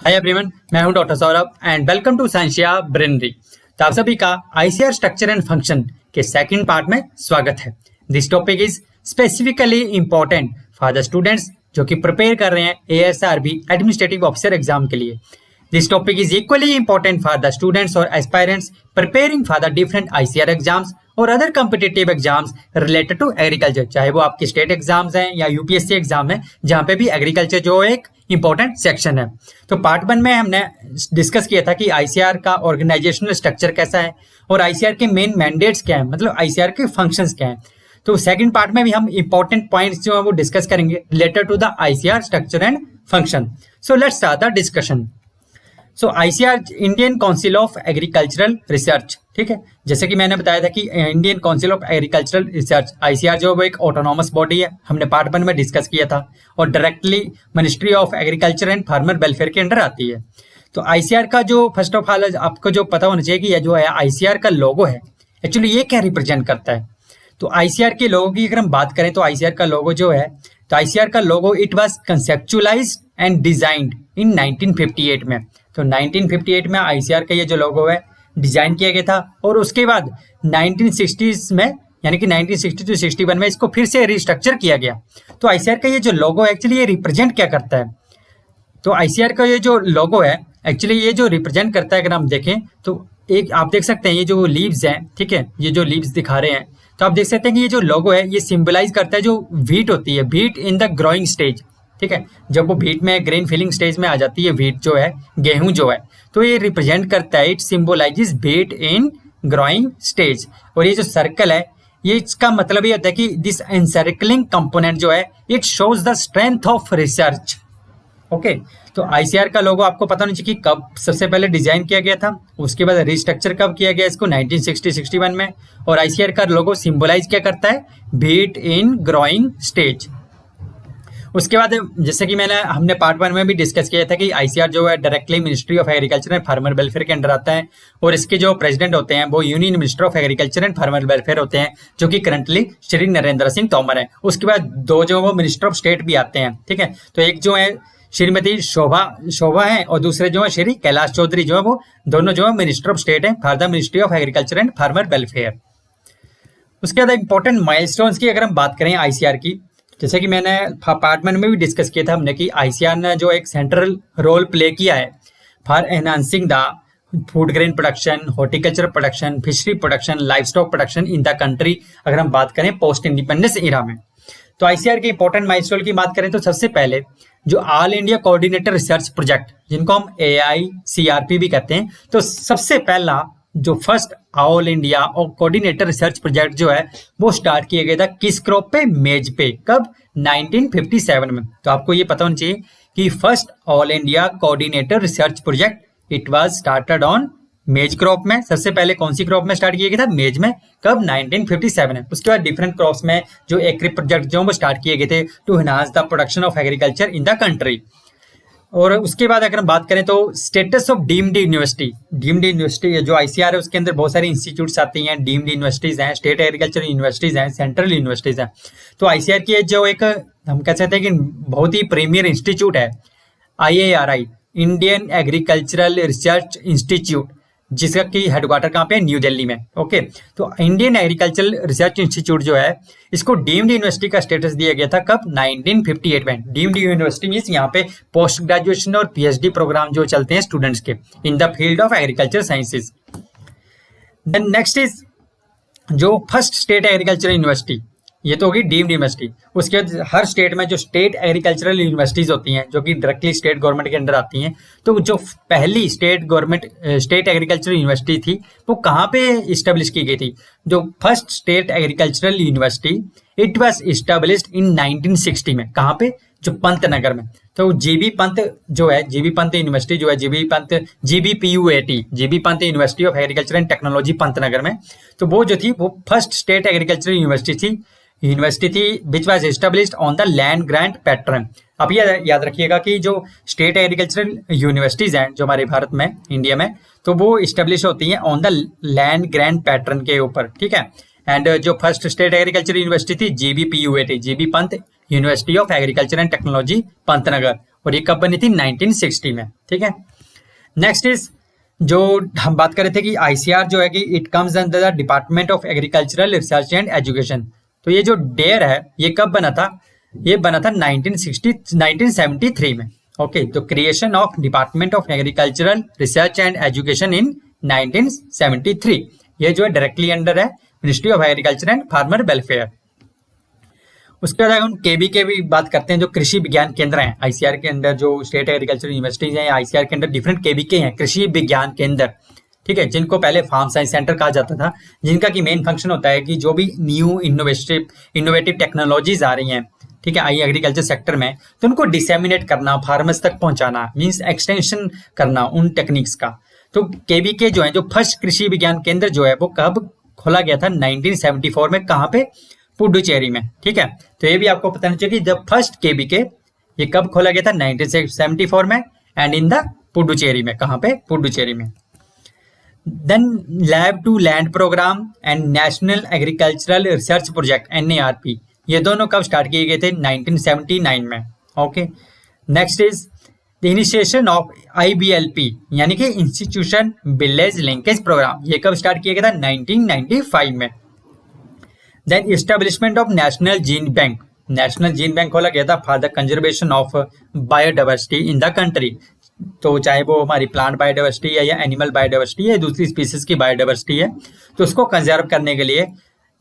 हाय everyone, मैं हूं doctor Saurabh and welcome to Scientia Brainery. तो आप सभी का आईसीआर स्ट्रक्चर एंड फंक्शन के सेकंड पार्ट में स्वागत है। This topic is specifically important for the students जो कि प्रिपेयर कर रहे हैं एएसआरबी एडमिनिस्ट्रेटिव ऑफिसर एग्जाम के लिए। This topic is equally important for the students और aspirants preparing for the different ICR exams और other competitive exams related to agriculture, चाहे वो आपके स्टेट एग्जाम्स हैं या यूपीएससी एग्जाम है, जहां पे भी एग्रीकल्चर जो एक इंपॉर्टेंट सेक्शन है। तो पार्ट 1 में हमने डिस्कस किया था कि आईसीआर का ऑर्गेनाइजेशनल स्ट्रक्चर कैसा है और आईसीआर के मेन मैंडेट्स क्या है, मतलब आईसीआर के फंक्शंस क्या हैं। तो सेकंड पार्ट में भी हम इंपॉर्टेंट पॉइंट्स जो है वो डिस्कस करेंगे related to the ICR structure and function. So let's start the discussion. So ICR Indian Council of Agricultural Research, ठीक है। जैसे कि मैंने बताया था कि Indian Council of Agricultural Research ICR जो वो एक ऑटोनॉमस बॉडी है, हमने पार्ट 1 में डिस्कस किया था, और directly ministry of agriculture and farmer welfare के अंडर आती है। तो आईसीआर का जो फर्स्ट ऑफ ऑल आपको जो पता होना चाहिए कि जो है आईसीआर का लोगो है, एक्चुअली ये क्या रिप्रेजेंट करता है। तो आईसीआर के लोगो की अगर हम बात करें तो आईसीआर का लोगो जो है, तो आईसीआर का logo it was conceptualised and designed in 1958 में। तो 1958 में आईसीआर का ये जो लोगो है डिजाइन किया गया था, और उसके बाद 1960s में यानी कि 1960 to 61 में इसको फिर से रिस्ट्रक्चर किया गया। तो आईसीआर का ये जो लोगो है एक्चुअली ये रिप्रेजेंट क्या करता है। तो आईसीआर का ये जो लोगो है एक्चुअली ये जो रिप्रेजेंट करता है, अगर हम देखें तो एक आप देख सकते हैं ये जो लीव्स हैं, ठीक है, ये जो लीव्स दिखा रहे हैं, तो आप देख सकते हैं कि ये जो लोगो है ये सिंबलाइज करता है जो व्हीट होती है, wheat in the growing stage, ठीक है। जब वो व्हीट में ग्रेन फिलिंग स्टेज में आ जाती है, व्हीट जो है, गेहूं जो है, तो ये रिप्रेजेंट करता है, it symbolizes wheat in growing stage. और ये जो सर्कल है ये इसका मतलब ये होता है कि दिस एनसर्कलिंग कंपोनेंट जो है it shows the strength of research. Okay, तो आईसीआर का लोगो आपको पता होना चाहिए कि कब सबसे पहले डिजाइन किया गया था, उसके बाद रिस्ट्रक्चर कब किया गया इसको 1960-61 में। और आईसीआर का लोगो सिंबलाइज क्या करता है, व्हीट इन ग्रोइंग स्टेज। उसके बाद जैसे कि हमने पार्ट 1 में भी डिस्कस किया था कि आईसीआर जो है directly ministry of agriculture and farmer welfare के अंडर आता है, और इसके जो प्रेसिडेंट होते हैं वो union minister of agriculture and farmer welfare होते हैं, जो कि करंटली श्री नरेंद्र सिंह तोमर है। उसके बाद दो जो वो मिनिस्टर ऑफ स्टेट भी आते हैं, ठीक है। तो एक जो है श्रीमती शोभा है और दूसरे जो है श्री कैलाश चौधरी, जो है वो दोनों जो है मिनिस्टर ऑफ स्टेट है for the ministry of agriculture and farmer welfare. उसके बाद इंपॉर्टेंट माइलस्टोन्स की अगर हम बात करें आईसीआर की, जैसे कि मैंने पार्ट 1 में भी डिस्कस किया था हमने कि आईसीआर ने जो एक सेंट्रल रोल प्ले किया है for enhancing the food grain production, horticulture production, fishery production, life stock production in the country, अगर हम बात करें पोस्ट इंडिपेंडेंस एरा में। तो आईसीआर के इंपॉर्टेंट माइलस्टोन की बात करें तो सबसे पहले जो all India coordinator research project, जिनको हम AICRP भी कहते हैं, तो सबसे पहला जो फर्स्ट ऑल इंडिया और कोऑर्डिनेटर रिसर्च प्रोजेक्ट जो है वो स्टार्ट किया गया था किस क्रॉप पे, मेज पे, कब, 1957 में। तो आपको ये पता होना चाहिए कि first all India coordinator research project it was started on मेज क्रॉप में। सबसे पहले कौन सी क्रॉप में स्टार्ट किया गया था, मेज में, कब, 1957 में। उसके बाद डिफरेंट क्रॉप्स में जो एग्री प्रोजेक्ट जो वो स्टार्ट किए गए थे to enhance the production of agriculture in the country. और उसके बाद अगर हम बात करें तो स्टेटस ऑफ डीम्ड यूनिवर्सिटी जो आईसीआर है उसके अंदर बहुत सारी इंस्टीट्यूट्स आती हैं, डीम्ड यूनिवर्सिटीज हैं, स्टेट एग्रीकल्चर यूनिवर्सिटीज हैं, सेंट्रल यूनिवर्सिटीज हैं। तो आईसीआर की जो एक हम कह सकते हैं कि बहुत ही प्रीमियर इंस्टीट्यूट है IARI, Indian agricultural research institute, जिसका की हेडक्वार्टर कहाँ पे है, न्यू दिल्ली में। ओके, तो इंडियन एग्रीकल्चरल रिसर्च इंस्टीट्यूट जो है इसको डीम्ड यूनिवर्सिटी का स्टेटस दिया गया था, कब, 1958 में। डीम्ड यूनिवर्सिटी मींस यहाँ पे पोस्ट ग्रेजुएशन और PhD प्रोग्राम जो चलते हैं स्टूडेंट्स के in the field of agriculture sciences. Then next is जो फर्स्ट स्टेट एग्रीकल्चर यूनिवर्सिटी, ये तो होगी डीम्ड यूनिवर्सिटी। उसके बाद हर स्टेट में जो स्टेट एग्रीकल्चरल यूनिवर्सिटीज होती हैं जो कि डायरेक्टली स्टेट गवर्नमेंट के अंडर आती हैं, तो जो पहली स्टेट एग्रीकल्चरल यूनिवर्सिटी थी वो कहाँ पे इस्टेब्लिश की गई थी, जो first state agricultural university it was established in 1960 में। कहाँ पे, जो पंतनगर में। तो जीबी पंत जो है, जीबी पंत यूनिवर्सिटी जो है, GBPUAT, GB Pant university of agriculture and technology Pantnagar में, तो वो जो थी वो फर्स्ट स्टेट एग्रीकल्चरल यूनिवर्सिटी थी which was established on the land grant pattern. अब ये याद रखिएगा कि जो स्टेट एग्रीकल्चरल यूनिवर्सिटीज हैं जो हमारे भारत में, इंडिया में, तो वो इस्टेब्लिश होती हैं on the land grant pattern के ऊपर, ठीक है। एंड जो फर्स्ट स्टेट एग्रीकल्चर यूनिवर्सिटी थी GBPUAT, GB Pant university of agriculture and technology Pantnagar, और ये कब बनी थी 1960 में। ठीक है, नेक्स्ट इज जो हम बात कर रहे थे कि आईसीआर जो है कि it comes under the department of Agricultural research and education. तो ये जो डेयर है ये कब बना था, ये बना था 1973 में। ओके, तो creation of department of Agricultural research and education in 1973, ये जो है डायरेक्टली अंडर है ministry of agriculture and farmer welfare. उसके बाद हम केबी के भी बात करते हैं, जो कृषि विज्ञान केंद्र हैं आईसीआर के अंदर, जो स्टेट एग्रीकल्चर यूनिवर्सिटीज हैं आईसीआर के अंदर डिफरेंट केबी के हैं कृषि विज्ञान केंद्र। ठीक है, जिनको पहले फार्म साइंस सेंटर कहा जाता था, जिनका की मेन फंक्शन होता है कि जो भी न्यू इनोवेटिव टेक्नोलॉजीज आ रही हैं, ठीक है, आई एग्रीकल्चर सेक्टर में, तो उनको डिसेमिनेट करना, फार्मर्स तक पहुंचाना, मींस एक्सटेंशन करना उन टेक्निक्स का। तो केबी के जो है, जो फर्स्ट कृषि विज्ञान केंद्र जो है वो कब खोला गया था 1974 में, कहाँ पे, पुडुचेरी में। ठीक है, तो ये भी आपको पता नहीं चाहिए कि जब फर्स्ट केबी के ये कब खोला गया था 1974 में, एंड इन द पुडुचेरी में, कहाँ पे, पुडुचेरी में। Then lab to land programme and national agricultural research project NARP, ये दोनों कब स्टार्ट किए गए थे 1979 में। Okay, next is the initiation of IBLP यानी कि इंस्टीट्यूशन विलेज लिंकेज प्रोग्राम, ये कब स्टार्ट किया गया था 1995 में। Then establishment of national gene bank, national gene bank खोला गया था for the conservation of biodiversity in the country. तो चाहे वो हमारी प्लांट बायोडाइवर्सिटी है या एनिमल बायोडाइवर्सिटी है, दूसरी स्पीसीज की बायोडाइवर्सिटी है, तो उसको कंजर्व करने के लिए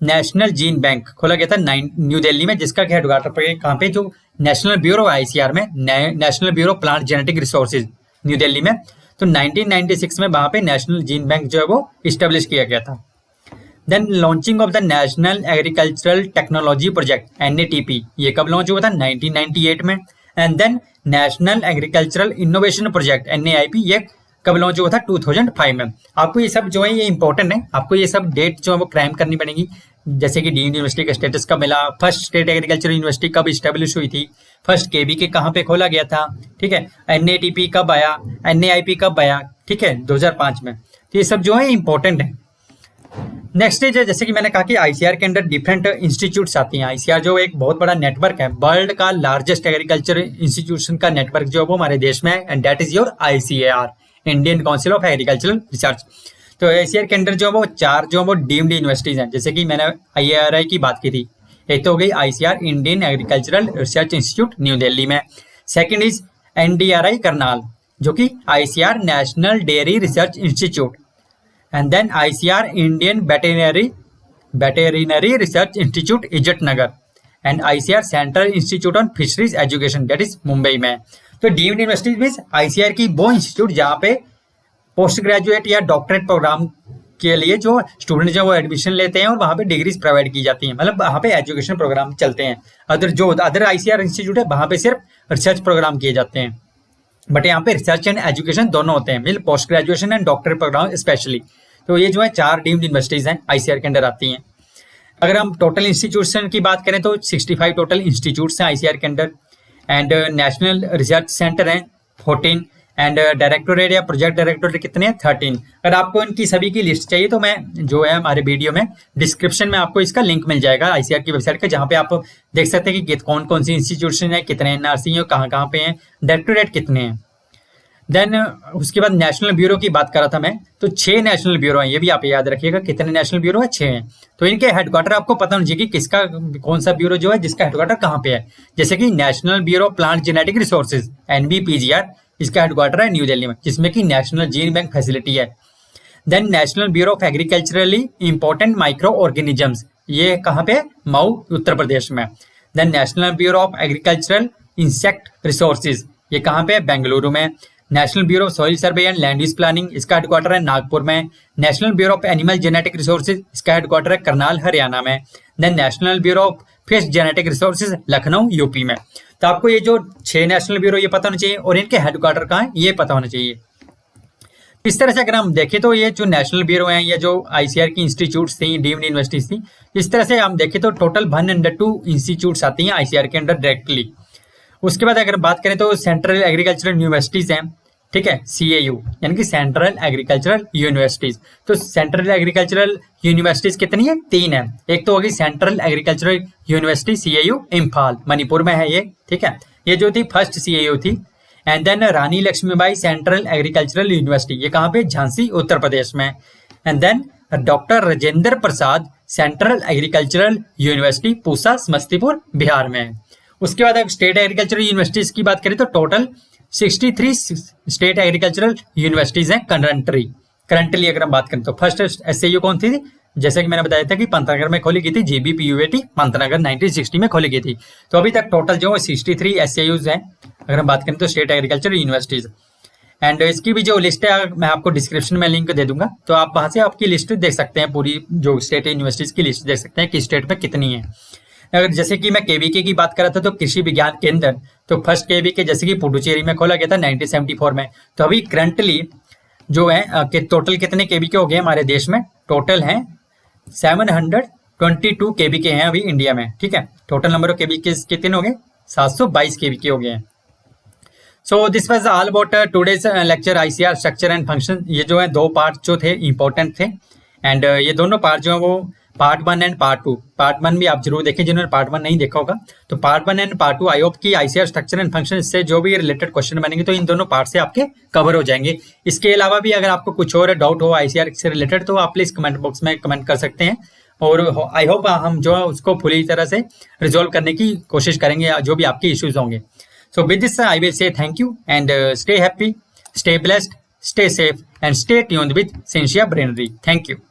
नेशनल जीन बैंक खोला गया था न्यू दिल्ली में, जिसका हेडक्वार्टर कहाँ पे, जो नेशनल ब्यूरो आईसीआर में, national bureau plant genetic resources new Delhi में। तो 1996 में वहां पे नेशनल जीन बैंक जो है वो इस्टेब्लिश किया गया था। Then launching of the national agricultural technology project NATP, ये कब लॉन्च हुआ था 1998 में। And then national agricultural innovation project NAIP, ये कब लॉन्च हुआ था 2005 में। आपको ये सब जो है ये इंपॉर्टेंट है, आपको ये सब डेट जो है वो क्राइम करनी पड़ेगी, जैसे कि डीम्ड यूनिवर्सिटी का स्टेटस कब मिला, फर्स्ट स्टेट एग्रीकल्चर यूनिवर्सिटी कब इस्टेब्लिश हुई थी, फर्स्ट केबी के कहाँ पे खोला गया था, ठीक है, NATP कब आया, NAIP कब आया, ठीक है, 2005 में। तो ये सब जो है इंपॉर्टेंट है। नेक्स्ट है जैसे कि मैंने कहा कि आईसीआर के अंदर डिफरेंट इंस्टीट्यूट्स आती हैं। आईसीआर जो एक बहुत बड़ा नेटवर्क है, वर्ल्ड का लार्जेस्ट एग्रीकल्चर इंस्टीट्यूशन का नेटवर्क जो है वो हमारे देश में है, and that is your ICAR, Indian Council of Agricultural research. तो आईसीआर के अंदर जो है वो 4 जो है वो डीम्ड यूनिवर्सिटीज हैं, जैसे कि मैंने IARI की बात की थी। एक तो हो गई ICR Indian agricultural research institute new Delhi में, सेकेंड इज NDRI करनाल जो कि ICR national dairy research institute, and then ICR Indian Veterinary Research Institute इजटनगर, and ICR Central Institute on Fisheries Education that is Mumbai में। तो डीम्ड यूनिवर्सिटीज मींस आईसीआर की वो institute जहाँ पे post graduate या doctorate programme के लिए जो स्टूडेंट जो वो एडमिशन लेते हैं और वहाँ पे डिग्रीज प्रोवाइड की जाती हैं, मतलब वहाँ पे एजुकेशन प्रोग्राम चलते हैं। अदर आईसीआर इंस्टीट्यूट है वहाँ पे सिर्फ रिसर्च प्रोग्राम किए जाते हैं, बट यहाँ पे रिसर्च एंड एजुकेशन दोनों होते हैं, मतलब post graduation and doctorate programme specially. तो ये जो है 4 डीम्ड यूनिवर्सिटीज हैं आईसीआर के अंदर आती हैं। अगर हम टोटल इंस्टीट्यूशन की बात करें तो 65 टोटल इंस्टीट्यूट्स हैं आईसीआर के अंदर, एंड नेशनल रिसर्च सेंटर हैं 14, एंड डायरेक्टोरेट या प्रोजेक्ट डायरेक्टोरेट कितने हैं 13। अगर आपको इनकी सभी की लिस्ट चाहिए तो मैं जो है हमारे वीडियो में डिस्क्रिप्शन में आपको इसका लिंक मिल जाएगा आईसीआर की वेबसाइट का, जहाँ पे आप देख सकते हैं कि कौन कौन सी इंस्टीट्यूशन है, कितने NRC हैं, कहाँ पे हैं, डायरेक्टोरेट कितने हैं। देन उसके बाद नेशनल ब्यूरो की बात कर रहा था मैं, तो 6 नेशनल ब्यूरो हैं, ये भी आप याद रखिएगा कितने नेशनल ब्यूरो है, 6 हैं। तो इनके हेडक्वार्टर आपको पता होना चाहिए कि किसका कौन सा ब्यूरो जो है जिसका हेडक्वार्टर कहाँ पे है। जैसे कि national bureau plant genetic resources NBPGR, इसका हेडक्वार्टर है न्यू दिल्ली में, जिसमें कि नेशनल जीन बैंक फैसिलिटी है। Then national bureau of agriculturally important micro organisms, ये कहाँ पे, मऊ उत्तर प्रदेश में। Then national bureau of agricultural insect resources, ये कहाँ पे है, बेंगलुरु में। National bureau of soil survey and land use planning, इसका हेडक्वार्टर है नागपुर में। National bureau of animal genetic resources, इसका हेडक्वार्टर है करनाल हरियाणा में। Then national bureau of fish genetic resources Lucknow UP में। तो आपको ये जो 6 नेशनल ब्यूरो ये पता होना चाहिए और इनके हेडक्वार्टर कहाँ है ये पता होना चाहिए। इस तरह से अगर हम देखें तो ये जो नेशनल ब्यूरो हैं, ये जो आईसीआर की इंस्टीट्यूट्स थी, डीम्ड यूनिवर्सिटीज थी, इस तरह से हम देखें तो टोटल 102 इंस्टीट्यूट्स आती हैं आईसीआर के अंडर डायरेक्टली। उसके बाद अगर बात करें तो सेंट्रल एग्रीकल्चरल यूनिवर्सिटीज हैं, ठीक है, CAU यानी कि सेंट्रल एग्रीकल्चरल यूनिवर्सिटीज। तो सेंट्रल एग्रीकल्चरल यूनिवर्सिटीज कितनी है, 3 है। एक तो होगी central agricultural university CAU Imphal, Manipur में है ये, ठीक है। ये जो थी फर्स्ट CAU थी, and then Rani Lakshmibai central agricultural university, ये कहाँ पे, झांसी उत्तर प्रदेश में। And then doctor Rajendra Prasad central agricultural university Pusa Samastipur Bihar में। उसके बाद अगर स्टेट एग्रीकल्चरल यूनिवर्सिटीज की बात करें तो टोटल 63 स्टेट एग्रीकल्चरल यूनिवर्सिटीज हैं करंटली अगर हम बात करें तो। फर्स्ट एसएयू कौन थी, जैसे कि मैंने बताया था कि पंतनगर में खोली गई थी, जीबीपीयूएटी पंतनगर 1960 में खोली गई थी। तो अभी तक टोटल जो 63 एसएयूज हैं अगर हम बात करें तो स्टेट एग्रीकल्चर यूनिवर्सिटीज। एंड इसकी भी जो लिस्ट है मैं आपको डिस्क्रिप्शन में लिंक दे दूंगा, तो आप वहां से आपकी लिस्ट देख सकते हैं, पूरी जो स्टेट यूनिवर्सिटीज की लिस्ट देख सकते हैं कि स्टेट में कितनी है। अगर जैसे कि मैं केवीके की बात कर रहा था तो कृषि विज्ञान केंद्र, तो फर्स्ट केवीके जैसे कि पुडुचेरी में खोला गया था 1974 में। तो अभी करंटली जो है कि टोटल कितने केवीके हो गए हमारे देश में, टोटल हैं 722 केवीके हैं अभी इंडिया में, ठीक है। टोटल नंबर ऑफ केवीके कितने हो गए, 722 केवीके हो गए हैं। So this was all about today's lecture ICR structure and function. ये जो है दो पार्ट जो थे इंपॉर्टेंट थे, एंड ये दोनों पार्ट जो है वो पार्ट 1 एंड पार्ट 2, पार्ट 1 भी आप जरूर देखें जिन्होंने पार्ट 1 नहीं देखा होगा। तो part 1 and part 2 I hope की आईसीआर स्ट्रक्चर एंड फंक्शन से जो भी रिलेटेड क्वेश्चन बनेंगे तो इन दोनों पार्ट से आपके कवर हो जाएंगे। इसके अलावा भी अगर आपको कुछ और डाउट हो आईसीआर से रिलेटेड तो आप प्लीज कमेंट बॉक्स में कमेंट कर सकते हैं, और आई होप हम जो है उसको पूरी तरह से रिजोल्व करने की कोशिश करेंगे जो भी आपके इश्यूज होंगे। So with this, I will say thank you and stay happy, stay blessed, stay safe and stay tuned with Sensia Brainry. Thank you.